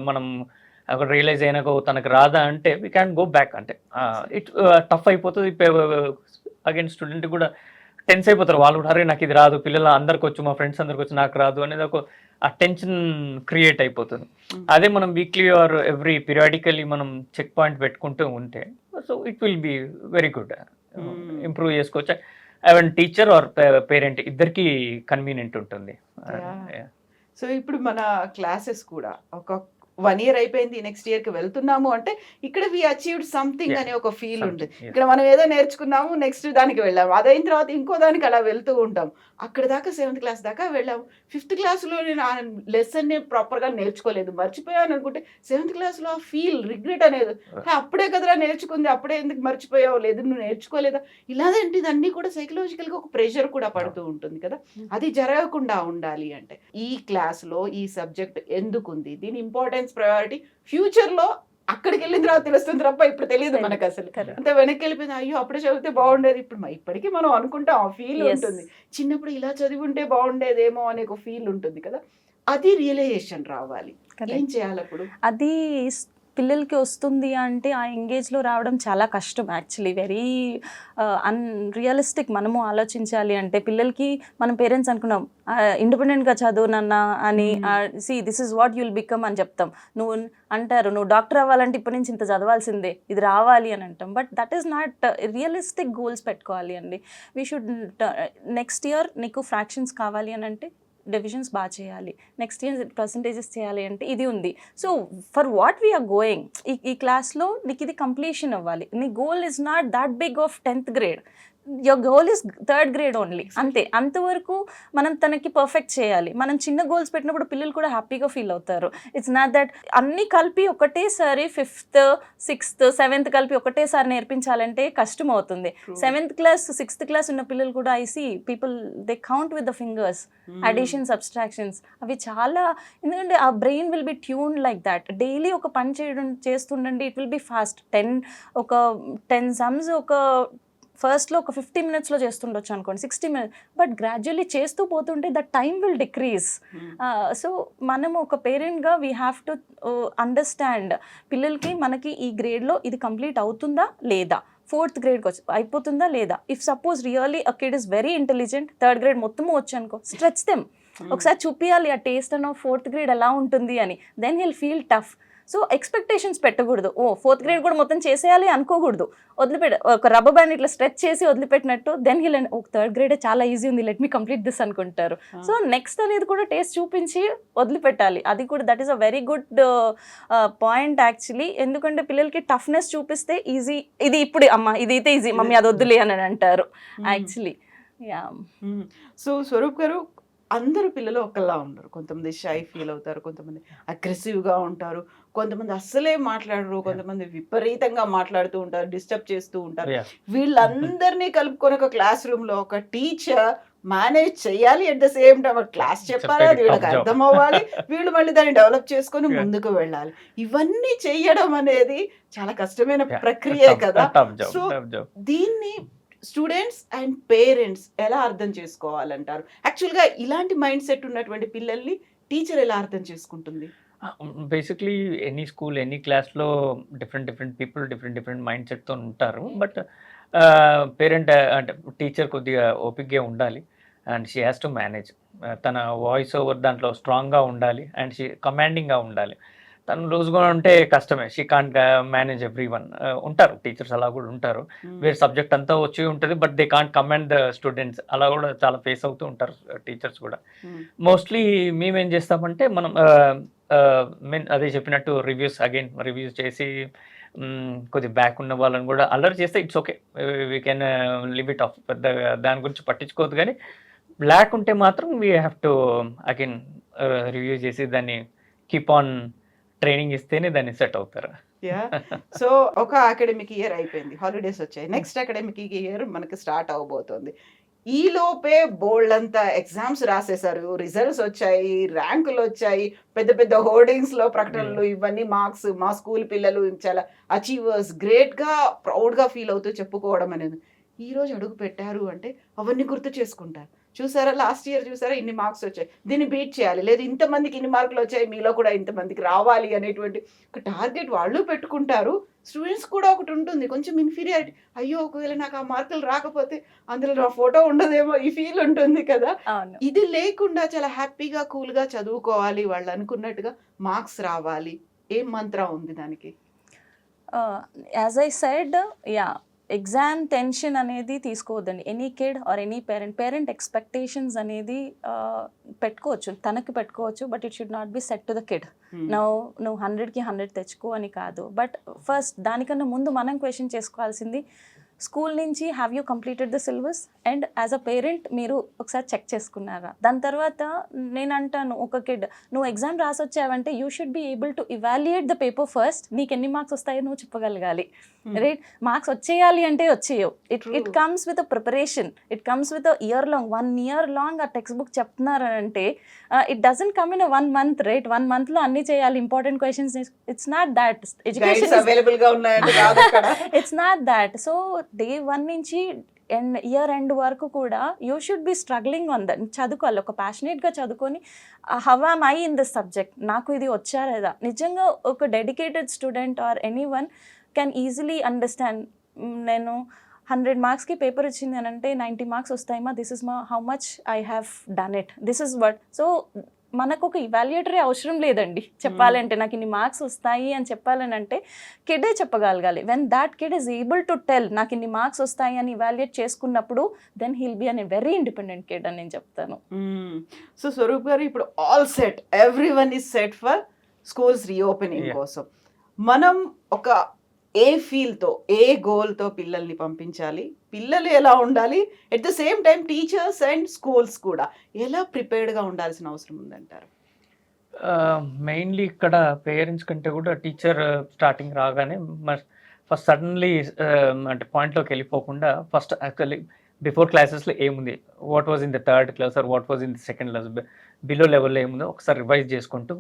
మనం అక్కడ రియలైజ్ అయినాక తనకు రాదా అంటే వీ క్యాన్ గో బ్యాక్. అంటే ఇట్ టఫ్ అయిపోతుంది. అగైన్ స్టూడెంట్ కూడా టెన్స్ అయిపోతారు వాళ్ళు కూడా, అరే నాకు ఇది రాదు, పిల్లలు అందరికి వచ్చు, మా ఫ్రెండ్స్ అందరికి వచ్చు, నాకు రాదు అనేది ఒక ఆ టెన్షన్ క్రియేట్ అయిపోతుంది. అదే మనం వీక్లీ ఆర్ ఎవ్రీ పీరియాడికల్లీ మనం చెక్ పాయింట్ పెట్టుకుంటూ ఉంటే so it will be very good. Improve చేసుకోవచ్చు. ఈవెన్ టీచర్ ఆర్ పేరెంట్ ఇద్దరికి కన్వీనియంట్ ఉంటుంది. సో ఇప్పుడు మన క్లాసెస్ కూడా ఒక 1 year అయిపోయింది, నెక్స్ట్ ఇయర్కి వెళ్తున్నాము అంటే ఇక్కడ వి అచీవ్డ్ సంథింగ్ అనే ఒక ఫీల్ ఉంటుంది. ఇక్కడ మనం ఏదో నేర్చుకున్నాము, నెక్స్ట్ దానికి వెళ్ళాము, అదైన తర్వాత ఇంకో దానికి అలా వెళ్తూ ఉంటాం. అక్కడ దాకా 7th class దాకా వెళ్ళాము. 5th classలో నేను ఆ లెసన్ని ప్రాపర్గా నేర్చుకోలేదు, మర్చిపోయాను అనుకుంటే 7th classలో ఆ ఫీల్ రిగ్రెట్ అనేది, అప్పుడే కదరా నేర్చుకుంది, అప్పుడే ఎందుకు మర్చిపోయావు, లేదు నువ్వు నేర్చుకోలేదా, ఇలాంటిది అన్నీ కూడా సైకలాజికల్గా ఒక ప్రెషర్ కూడా పడుతూ ఉంటుంది కదా. అది జరగకుండా ఉండాలి అంటే ఈ క్లాస్లో ఈ సబ్జెక్ట్ ఎందుకు ఉంది, దీని ఇంపార్టెన్స్, ప్రయారిటీ ఫ్యూచర్లో అక్కడికి వెళ్ళిన తర్వాత తెలుస్తుంది తప్ప ఇప్పుడు తెలియదు మనకు. అసలు అంత వెనక్కి వెళ్ళిపోయింది, అయ్యో అప్పుడే చదివితే బాగుండేది, ఇప్పటికీ మనం అనుకుంటాం, ఆ ఫీల్ ఉంటుంది. చిన్నప్పుడు ఇలా చదివి ఉంటే బాగుండేదేమో అనే ఒక ఫీల్ ఉంటుంది కదా. అది రియలైజేషన్ రావాలి. ఏం చేయాలి అప్పుడు? అది పిల్లలకి వస్తుంది అంటే ఆ ఎంగేజ్లో రావడం చాలా కష్టం. Actually very unrealistic. మనము ఆలోచించాలి అంటే పిల్లలకి మనం పేరెంట్స్ అనుకున్నాం ఇండిపెండెంట్గా చదువు నాన్న అని, see this is what you'll become అని చెప్తాం. నువ్వు అంటారు నువ్వు డాక్టర్ అవ్వాలంటే ఇప్పటి నుంచి ఇంత చదవాల్సిందే, ఇది రావాలి అని అంటాం. But that is not realistic goals పెట్టుకోవాలి అండి. వీ షుడ్ నెక్స్ట్ ఇయర్ నీకు ఫ్రాక్షన్స్ కావాలి అని అంటే డివిజన్స్ బాగా చేయాలి, నెక్స్ట్ ఇయర్ పర్సంటేజెస్ చేయాలి అంటే ఇది ఉంది. So for what we are going, ఈ క్లాస్లో నీకు ఇది కంప్లీషన్ అవ్వాలి. నీ goal is not that big of 10th grade, your goal is 3rd grade only. అంతే, అంతవరకు మనం తనకి పర్ఫెక్ట్ చేయాలి. మనం చిన్న గోల్స్ పెట్టినప్పుడు పిల్లలు కూడా హ్యాపీగా ఫీల్ అవుతారు. ఇట్స్ నాట్ దట్ అన్నీ కలిపి ఒకటేసారి 5th, 6th, 7th కలిపి ఒకటేసారి నేర్పించాలంటే కష్టం అవుతుంది. 7th class, 6th class ఉన్న పిల్లలు కూడా I see people they count with the fingers, addition, subtractions, అవి చాలా, ఎందుకంటే ఆ brain will be tune like that. Daily ఒక పని చేస్తుండండి, it will be fast. 10 sums ఒక ఫస్ట్లో ఒక 50 minutesలో చేస్తుండొచ్చు అనుకోండి, 60 minutes, బట్ గ్రాడ్యువల్లీ చేస్తూ పోతుంటే that time will decrease. So మనము ఒక పేరెంట్గా వీ హ్యావ్ టు అండర్స్టాండ్ పిల్లలకి మనకి ఈ గ్రేడ్లో ఇది కంప్లీట్ అవుతుందా లేదా, 4th grade అయిపోతుందా లేదా. If suppose really a kid is very intelligent, 3rd grade మొత్తము వచ్చు అనుకో, స్ట్రెచ్ దెమ్, ఒకసారి చూపించాలి ఆ టేస్ట్ అన్న 4th grade ఎలా ఉంటుంది అని, then he'll feel tough. So expectations పెట్టకూడదు, 4th grade కూడా మొత్తం చేసేయాలి అనుకోకూడదు. ఒక రబ్బర్ బ్యాండ్ ఇట్లా స్ట్రెచ్ చేసి వదిలిపెట్టినట్టు, దెన్ హీల్ 3rd grade చాలా ఈజీ ఉంది, లెట్ మీ కంప్లీట్ దిస్ అనుకుంటారు. సో నెక్స్ట్ అనేది కూడా టేస్ట్ చూపించి వదిలిపెట్టాలి. అది కూడా that is a very good point actually. ఎందుకంటే పిల్లలకి టఫ్నెస్ చూపిస్తే ఈజీ, ఇది ఇప్పుడు అమ్మ ఇది అయితే ఈజీ మమ్మీ అది వద్దులే అని అంటారు యాక్చువల్లీ. సో స్వరూప్ గారు, అందరూ పిల్లలు ఒకలా ఉండరు. కొంతమంది షై ఫీల్ అవుతారు, కొంతమంది అగ్రెసివ్గా ఉంటారు, కొంతమంది అస్సలే మాట్లాడరు, కొంతమంది విపరీతంగా మాట్లాడుతూ ఉంటారు, డిస్టర్బ్ చేస్తూ ఉంటారు. Yeah. వీళ్ళందరినీ కలుపుకొని ఒక క్లాస్ రూమ్లో ఒక టీచర్ మేనేజ్ చేయాలి. At the same time class చెప్పాలి, అది వీళ్ళకి Tough job. అర్థం అవ్వాలి, వీళ్ళు మళ్ళీ దాన్ని డెవలప్ చేసుకొని Yeah. ముందుకు వెళ్ళాలి. ఇవన్నీ చెయ్యడం అనేది చాలా కష్టమైన ప్రక్రియే కదా. సో దీన్ని స్టూడెంట్స్ అండ్ పేరెంట్స్ ఎలా అర్థం చేసుకోవాలంటారు? యాక్చువల్గా ఇలాంటి మైండ్ సెట్ ఉన్నటువంటి పిల్లల్ని టీచర్ ఎలా అర్థం చేసుకుంటుంది? బేసిక్లీ ఎనీ స్కూల్ ఎనీ క్లాస్లో డిఫరెంట్ పీపుల్ డిఫరెంట్ మైండ్ సెట్తో ఉంటారు. బట్ పేరెంట్ అంటే టీచర్ కొద్దిగా ఓపిక్గా ఉండాలి and she has to manage. తన వాయిస్ ఓవర్ దాంట్లో స్ట్రాంగ్గా ఉండాలి అండ్ షీ కమాండింగ్గా ఉండాలి. తను లూజ్గా ఉంటే కష్టమే. She can't manage every one. ఉంటారు టీచర్స్ అలా కూడా ఉంటారు, వేరే సబ్జెక్ట్ అంతా వచ్చి ఉంటుంది but they can't command the students. అలా కూడా చాలా ఫేస్ అవుతూ ఉంటారు టీచర్స్ కూడా. మోస్ట్లీ మేమేం చేస్తామంటే మనం అదే చెప్పినట్టు రివ్యూస్ చేసి కొద్దిగా బ్యాక్ ఉన్న వాళ్ళని కూడా అల్లరి చేస్తే it's okay, we can live it of. పెద్ద దాని గురించి పట్టించుకోవద్దు. కానీ బ్లాక్ ఉంటే మాత్రం we have to again review చేసి దాన్ని కీప్ ఆన్ ట్రైనింగ్ ఇస్తేనే దాన్ని సెట్ అవుతారు. సో ఒక అకాడమిక్ ఇయర్ అయిపోయింది, హాలిడేస్ వచ్చాయి, నెక్స్ట్ అకాడమిక్ ఇయర్ మనకి స్టార్ట్ అవబోతోంది. ఈ లోపే బోల్డ్ అంతా ఎగ్జామ్స్ రాసేసారు, రిజల్ట్స్ వచ్చాయి, ర్యాంకులు వచ్చాయి, పెద్ద పెద్ద హోర్డింగ్స్ లో ప్రకటనలు, ఇవన్నీ మార్క్స్, మా స్కూల్ పిల్లలు చాలా అచీవర్స్, గ్రేట్ గా ప్రౌడ్ గా ఫీల్ అవుతూ చెప్పుకోవడం అనేది. ఈ రోజు అడుగు పెట్టారు అంటే అవన్నీ గుర్తు చేసుకుంటారు. చూసారా లాస్ట్ ఇయర్ చూసారా ఇన్ని మార్క్స్ వచ్చాయి, దీన్ని బీట్ చేయాలి, లేదు ఇంతమందికి ఇన్ని మార్కులు వచ్చాయి, మీలో కూడా ఇంతమందికి రావాలి అనేటువంటి ఒక టార్గెట్ వాళ్ళు పెట్టుకుంటారు. స్టూడెంట్స్ కూడా ఒకటి ఉంటుంది కొంచెం ఇన్ఫీరియారిటీ, అయ్యో ఒకవేళ నాకు ఆ మార్కులు రాకపోతే అందులో నా ఫోటో ఉండదేమో, ఈ ఫీల్ ఉంటుంది కదా. ఇది లేకుండా చాలా హ్యాపీగా కూల్గా చదువుకోవాలి, వాళ్ళు అనుకున్నట్టుగా మార్క్స్ రావాలి. ఏం మంత్రం ఉంది దానికి? As I said, exam tension అనేది తీసుకోవద్దండి. Any kid or any parent expectations అనేది పెట్టుకోవచ్చు, తనకి పెట్టుకోవచ్చు, but it should not be set to the kid. నువ్వు 100కి 100 తెచ్చుకో అని కాదు. బట్ ఫస్ట్ దానికన్నా ముందు మనం క్వశ్చన్ చేసుకోవాల్సింది, స్కూల్ నుంచి have you completed the syllabus and as a parent మీరు ఒకసారి చెక్ చేసుకున్నారా? దాని తర్వాత నేను అంటాను, ఒక కిడ్ నువ్వు ఎగ్జామ్ రాసి వచ్చావంటే you should be able to evaluate the paper first. నీకు ఎన్ని మార్క్స్ వస్తాయో నువ్వు చెప్పగలగాలి, రైట్? మార్క్స్ వచ్చేయాలి అంటే వచ్చేయవు. It comes with a preparation, it comes with a year long. 1 year long ఆ టెక్స్ట్ బుక్ చెప్తున్నారంటే it doesn't come in 1 month, right? 1 monthలో అన్ని చేయాలి, important questions. It's not that. Education it's not that. So day 1 నుంచి year end వరకు కూడా you should be struggling on that. చదువుకోవాలి, ఒక ప్యాషనేట్గా చదువుకొని how am I in this subject, నాకు ఇది వచ్చా లేదా. నిజంగా ఒక dedicated student or anyone can easily understand. నేను 100 మార్క్స్కి పేపర్ ఇచ్చింది అని అంటే 90 మార్క్స్ వస్తాయమ్మా, this is how much I have done it, this is what. So మనకు ఒక ఇవాల్యుయేటరీ అవసరం లేదండి చెప్పాలంటే. నాకు ఇన్ని మార్క్స్ వస్తాయి అని చెప్పాలని అంటే కిడే చెప్పగలగాలి. When that kid is able to tell నాకు ఇన్ని మార్క్స్ వస్తాయి అని ఇవాల్యుయేట్ చేసుకున్నప్పుడు then he'll be an very independent kid అని నేను చెప్తాను. సో స్వరూప్ గారు, ఇప్పుడు all set, everyone is set for schools reopening కోసం. మనం ఒక ఏ ఫీల్తో, ఏ గోల్తో పిల్లల్ని పంపించాలి, పిల్లలు ఎలా ఉండాలి, at the same time teachers and schools కూడా ఎలా ప్రిపేర్డ్గా ఉండాల్సిన అవసరం ఉందంటారు? మెయిన్లీ ఇక్కడ పేరెంట్స్ కంటే కూడా టీచర్ స్టార్టింగ్ రాగానే ఫస్ట్ సడన్లీ అంటే పాయింట్లోకి వెళ్ళిపోకుండా ఫస్ట్ యాక్చువల్లీ బిఫోర్ క్లాసెస్లో ఏముంది, what was in the 3rd class or what was in the 2nd class, below లెవెల్లో ఏముందో ఒకసారి రివైజ్ చేసుకుంటూ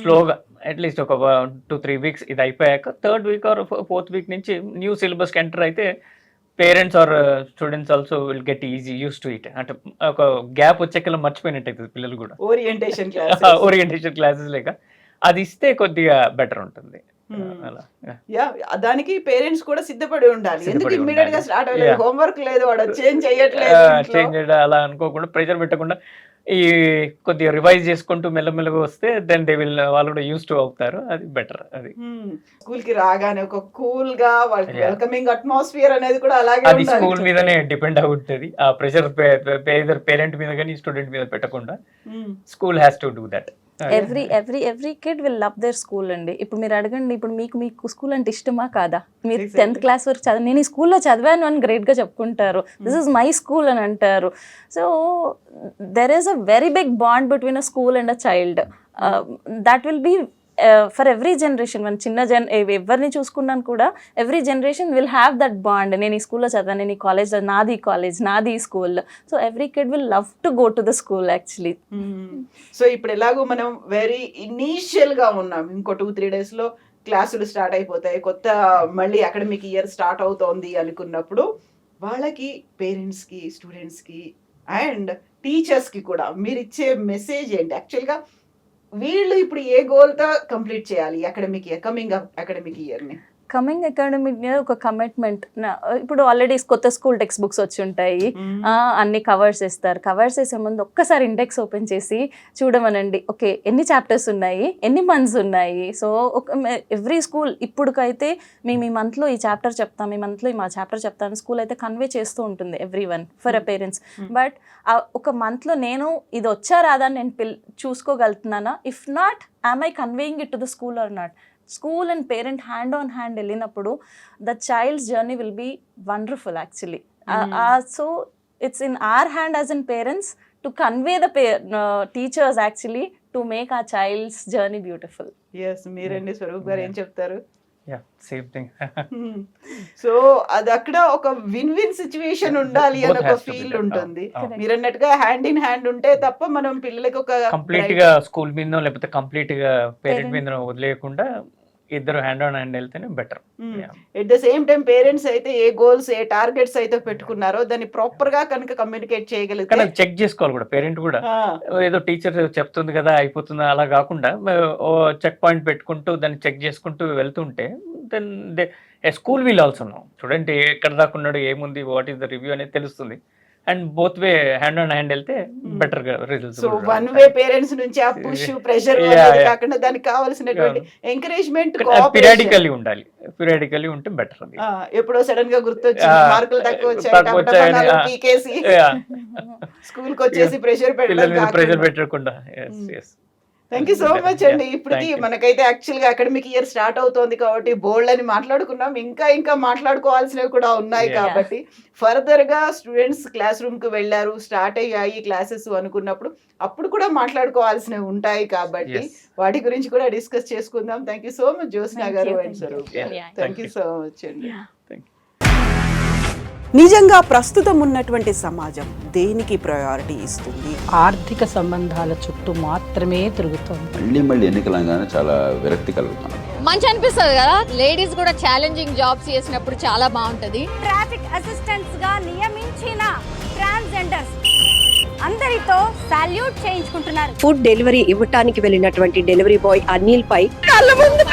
స్లోగా అట్లీస్ట్ ఒక 2-3 weeks ఇది అయిపోయాక 3rd week ఆర్ 4th week నుంచి న్యూ సిలబస్కి ఎంటర్ అయితే parents or students also will get easy use to it. అంటే ఒక గ్యాప్ వచ్చేకల్లా మర్చిపోయినట్టు అవుతుంది పిల్లలు కూడా. ఓరియంటేషన్ క్లాసెస్ లేక అది ఇస్తే కొద్దిగా బెటర్ ఉంటుంది. దానికి పేరెంట్స్ కూడా సిద్ధపడి ఉండాలి. ఎందుకు ఇమ్మీడియట్ గా స్టార్ట్ అవ్వలేదు, హోంవర్క్ లేదు, వాడు చేంజ్ చేయట్లేదు అలా అనుకోకుండా ప్రెషర్ పెట్టకుండా ఈ కొద్దిగా రివైజ్ చేసుకుంటూ మెల్లమెల్లగా వస్తే దెన్ దే విల్ వాళ్ళు కూడా యూస్ టు అవుతారు. అది బెటర్. అది స్కూల్ కి రాగానే ఒక కూల్ గా వాళ్ళకి వెల్కమింగ్ అట్మాస్ఫియర్ అనేది కూడా అలాగే అది స్కూల్ మీదనే డిపెండ్ అవుతుంది. ఆ ప్రెషర్ పేరెంట్ మీద కానీ స్టూడెంట్ మీద పెట్టకుండా school has to do that. Every kid will love there school అండి. ఇప్పుడు మీరు అడగండి, ఇప్పుడు మీకు స్కూల్ అంటే ఇష్టమా కాదా? మీరు Exactly. 10th క్లాస్ వరకు చదివి నేను ఈ స్కూల్లో చదివాను అని గ్రేట్గా చెప్పుకుంటారు. దిస్ ఇస్ మై స్కూల్ అని అంటారు. So there is a very big bond between a school and a child. That will be for every generation. మన ఎవరిని చూసుకున్నాను కూడా every generation will have that bond. నేను ఈ స్కూల్లో చదివాను, నేను ఈ కాలేజ్లో, నాది కాలేజ్, నాది school. So every kid will love to go to the school actually. So ఇప్పుడు ఎలాగో మనం వెరీ ఇనీషియల్ గా ఉన్నాం, ఇంకో 2-3 days లో క్లాసులు స్టార్ట్ అయిపోతాయి, కొత్త మళ్ళీ అకాడమిక్ ఇయర్ స్టార్ట్ అవుతోంది అనుకున్నప్పుడు వాళ్ళకి, పేరెంట్స్ కి, స్టూడెంట్స్ కి అండ్ టీచర్స్ కి కూడా మీరు ఇచ్చే మెసేజ్ ఏంటి? యాక్చువల్గా వీళ్ళు ఇప్పుడు ఏ గోల్ తో కంప్లీట్ చేయాలి కమింగ్ అకాడమిక్ ఇయర్ ని? కమింగ్ అకాడమిక్ ఇయర్ ఒక కమిట్మెంట్. ఇప్పుడు ఆల్రెడీ కొత్త స్కూల్ టెక్స్ట్ బుక్స్ వచ్చి ఉంటాయి, అన్ని కవర్స్ ఇస్తారు. కవర్స్ వేసే ముందు ఒక్కసారి ఇండెక్స్ ఓపెన్ చేసి చూడమనండి. ఓకే, ఎన్ని చాప్టర్స్ ఉన్నాయి, ఎన్ని మంత్స్ ఉన్నాయి. సో ఎవ్రీ స్కూల్ ఇప్పుడుకైతే మేము ఈ మంత్లో ఈ చాప్టర్ చెప్తాం, ఈ మంత్లో మా చాప్టర్ చెప్తాను, స్కూల్ అయితే కన్వే చేస్తూ ఉంటుంది every one for a parents. But ఒక మంత్లో నేను ఇది వచ్చా రాదా అని నేను చూసుకోగలుగుతున్నానా? If not, am I conveying it to the school or not? School and parent hand on hand వెళ్ళినప్పుడు the child's journey will be wonderful actually. So it's in our hand as in parents to convey the teachers actually to make ఆ child's journey beautiful. Yes, మీరండి స్వరూప్ గారు ఏం చెప్తారు? Same thing. So అది అక్కడ ఒక win win situation ఉండాలి అని ఒక ఫీల్ ఉంటుంది. మీరు అన్నట్టుగా హ్యాండ్ ఇన్ హ్యాండ్ ఉంటే తప్ప మనం పిల్లలకి ఒక కంప్లీట్ గా స్కూల్ మీద లేకపోతే కంప్లీట్ గా పేరెంట్ మీద వదిలేయకుండా ఇద్దరు హ్యాండ్ ఆన్ హ్యాండ్ వెళ్తేనే better. At the same time parents అయితే ఏ గోల్స్, ఏ టార్గెట్స్ అయితే పెట్టుకున్నారో దాన్ని ప్రాపర్ గా కనుక కమ్యూనికేట్ చేయగలిగితే, చెక్ చేసుకోవాలి కూడా పేరెంట్ కూడా. ఏదో టీచర్ చెప్తుంది కదా అయిపోతుందా అలా కాకుండా చెక్ పాయింట్ పెట్టుకుంటూ దాన్ని చెక్ చేసుకుంటూ వెళ్తుంటే then school will also know student ఎక్కడ దాకా ఉన్నాడు, ఏముంది, వాట్ ఈస్ ద రివ్యూ అనేది తెలుస్తుంది. And both way hand on hand వెళ్తే బెటర్ గా results. So one way parents నుంచి ఆ పుష్ ప్రెషర్ కాకుండా దానికి కావాల్సినటువంటి ఎంకరేజ్మెంట్ పీరియాడికల్లీ ఉండాలి. పీరియాడికల్లీ ఉంటే బెటర్. అది ఎప్పుడో సడన్ గా గుర్తొచ్చి మార్కులు తక్కువ వచ్చాయి స్కూల్ కి వచ్చేసి ప్రెషర్ పెట్టకుండా. థ్యాంక్ యూ సో మచ్ అండి. ఇప్పటికి మనకైతే యాక్చువల్ గా అకాడమిక్ ఇయర్ స్టార్ట్ అవుతోంది కాబట్టి బోల్డ్ అని మాట్లాడుకున్నాం, ఇంకా మాట్లాడుకోవాల్సినవి కూడా ఉన్నాయి. కాబట్టి ఫర్దర్ గా స్టూడెంట్స్ క్లాస్ రూమ్ కి వెళ్ళారు, స్టార్ట్ అయ్యాయి క్లాసెస్ అనుకున్నప్పుడు అప్పుడు కూడా మాట్లాడుకోవాల్సినవి ఉంటాయి. కాబట్టి వాటి గురించి కూడా డిస్కస్ చేసుకుందాం. Thank you so much Jyotsna గారు అండ్ స్వరూప్ గారు. థ్యాంక్ యూ సో మచ్ అండి. నిజంగా ప్రస్తుతం ఉన్నటువంటి సమాజం దేనికి ప్రయారిటీ ఇస్తుంది? ఆర్థిక సంబంధాల చుట్టూ మాత్రమే తిరుగుతుంది. మళ్ళీ ఎన్నికలంగానే చాలా విరక్తి కలుగుతాను. మంచి అనిపిస్తుంది కదా, లేడీస్ కూడా ఛాలెంజింగ్ జాబ్స్ చేసినప్పుడు చాలా బాగుంటది. ట్రాఫిక్ అసిస్టెంట్స్ గా నియమించిన ట్రాన్స్జెండర్స్ అందరితో సాల్యూట్ చేయించుకుంటున్నారు. ఫుడ్ డెలివరీ ఇవ్వటానికి వెళ్ళినటువంటి డెలివరీ బాయ్ అనిల్ పై కళ్ళ ముందు